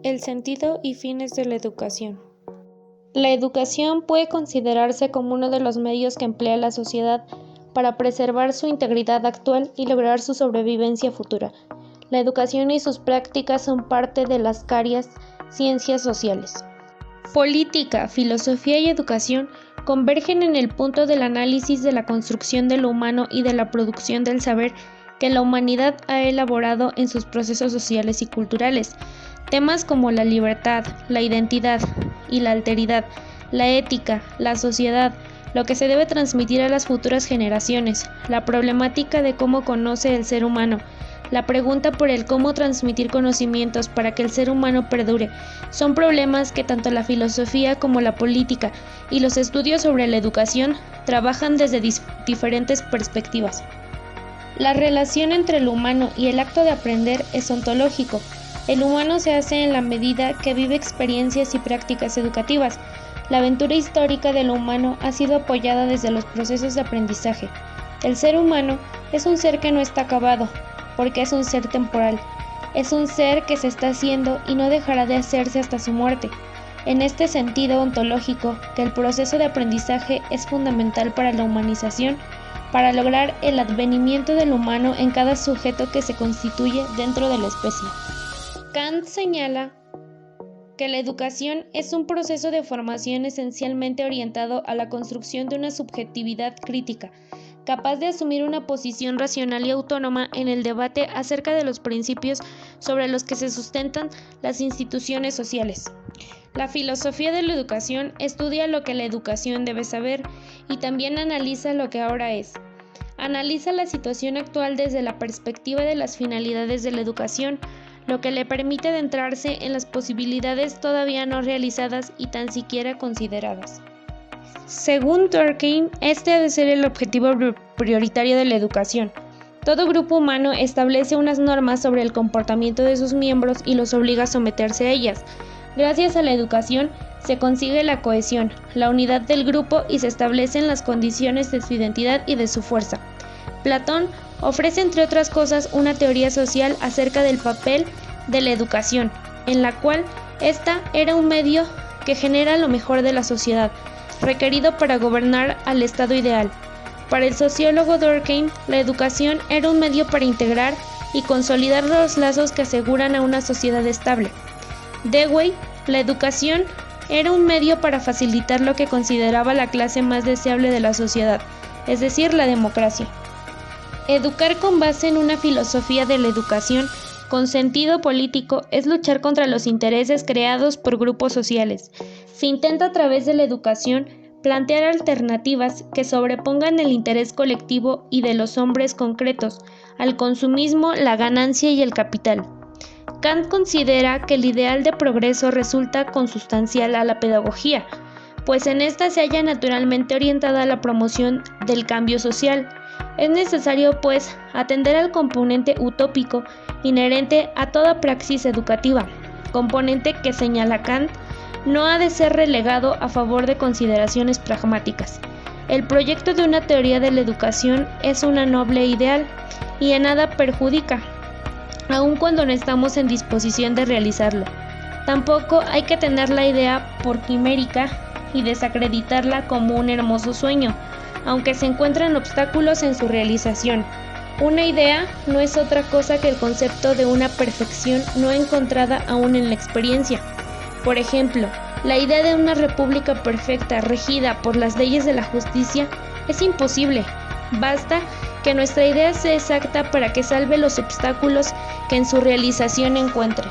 El sentido y fines de la educación. La educación puede considerarse como uno de los medios que emplea la sociedad para preservar su integridad actual y lograr su sobrevivencia futura. La educación y sus prácticas son parte de las carias ciencias sociales. Política, filosofía y educación convergen en el punto del análisis de la construcción de lo humano y de la producción del saber que la humanidad ha elaborado en sus procesos sociales y culturales. Temas como la libertad, la identidad y la alteridad, la ética, la sociedad, lo que se debe transmitir a las futuras generaciones, la problemática de cómo conoce el ser humano, la pregunta por el cómo transmitir conocimientos para que el ser humano perdure, son problemas que tanto la filosofía como la política y los estudios sobre la educación trabajan desde diferentes perspectivas. La relación entre el humano y el acto de aprender es ontológico. El humano se hace en la medida que vive experiencias y prácticas educativas. La aventura histórica de lo humano ha sido apoyada desde los procesos de aprendizaje. El ser humano es un ser que no está acabado, porque es un ser temporal. Es un ser que se está haciendo y no dejará de hacerse hasta su muerte. En este sentido ontológico, que el proceso de aprendizaje es fundamental para la humanización, para lograr el advenimiento del humano en cada sujeto que se constituye dentro de la especie. Kant señala que la educación es un proceso de formación esencialmente orientado a la construcción de una subjetividad crítica, capaz de asumir una posición racional y autónoma en el debate acerca de los principios sobre los que se sustentan las instituciones sociales. La filosofía de la educación estudia lo que la educación debe saber y también analiza lo que ahora es. Analiza la situación actual desde la perspectiva de las finalidades de la educación, lo que le permite adentrarse en las posibilidades todavía no realizadas y tan siquiera consideradas. Según Durkheim, este ha de ser el objetivo prioritario de la educación. Todo grupo humano establece unas normas sobre el comportamiento de sus miembros y los obliga a someterse a ellas. Gracias a la educación se consigue la cohesión, la unidad del grupo y se establecen las condiciones de su identidad y de su fuerza. Platón ofrece, entre otras cosas, una teoría social acerca del papel de la educación, en la cual ésta era un medio que genera lo mejor de la sociedad, requerido para gobernar al estado ideal. Para el sociólogo Durkheim, la educación era un medio para integrar y consolidar los lazos que aseguran a una sociedad estable. Dewey, la educación era un medio para facilitar lo que consideraba la clase más deseable de la sociedad, es decir, la democracia. Educar con base en una filosofía de la educación con sentido político es luchar contra los intereses creados por grupos sociales. Se intenta a través de la educación plantear alternativas que sobrepongan el interés colectivo y de los hombres concretos al consumismo, la ganancia y el capital. Kant considera que el ideal de progreso resulta consustancial a la pedagogía, pues en esta se halla naturalmente orientada a la promoción del cambio social. Es necesario, pues, atender al componente utópico inherente a toda praxis educativa, componente que, señala Kant, no ha de ser relegado a favor de consideraciones pragmáticas. El proyecto de una teoría de la educación es una noble ideal y en nada perjudica, aun cuando no estamos en disposición de realizarlo. Tampoco hay que tener la idea por quimérica y desacreditarla como un hermoso sueño, aunque se encuentran obstáculos en su realización. Una idea no es otra cosa que el concepto de una perfección no encontrada aún en la experiencia. Por ejemplo, la idea de una república perfecta regida por las leyes de la justicia es imposible. Basta que nuestra idea sea exacta para que salve los obstáculos que en su realización encuentre.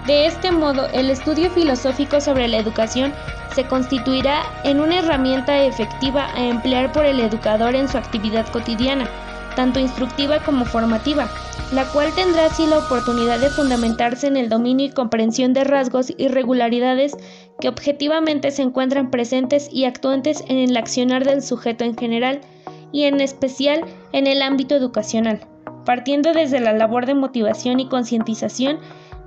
De este modo, el estudio filosófico sobre la educación se constituirá en una herramienta efectiva a emplear por el educador en su actividad cotidiana, tanto instructiva como formativa, la cual tendrá así la oportunidad de fundamentarse en el dominio y comprensión de rasgos y regularidades que objetivamente se encuentran presentes y actuantes en el accionar del sujeto en general y en especial en el ámbito educacional, partiendo desde la labor de motivación y concientización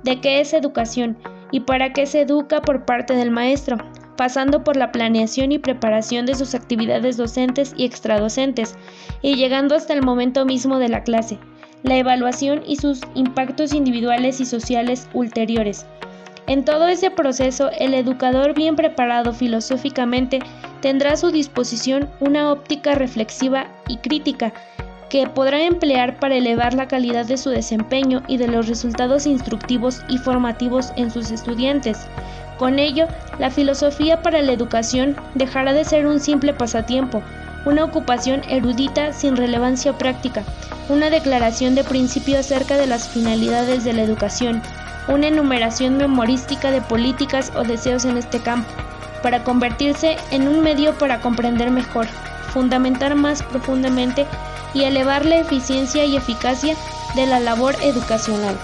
de qué es educación y para qué se educa por parte del maestro, pasando por la planeación y preparación de sus actividades docentes y extradocentes, y llegando hasta el momento mismo de la clase, la evaluación y sus impactos individuales y sociales ulteriores. En todo ese proceso, el educador bien preparado filosóficamente tendrá a su disposición una óptica reflexiva y crítica que podrá emplear para elevar la calidad de su desempeño y de los resultados instructivos y formativos en sus estudiantes. Con ello, la filosofía para la educación dejará de ser un simple pasatiempo, una ocupación erudita sin relevancia práctica, una declaración de principio acerca de las finalidades de la educación, una enumeración memorística de políticas o deseos en este campo, para convertirse en un medio para comprender mejor, fundamentar más profundamente y elevar la eficiencia y eficacia de la labor educacional.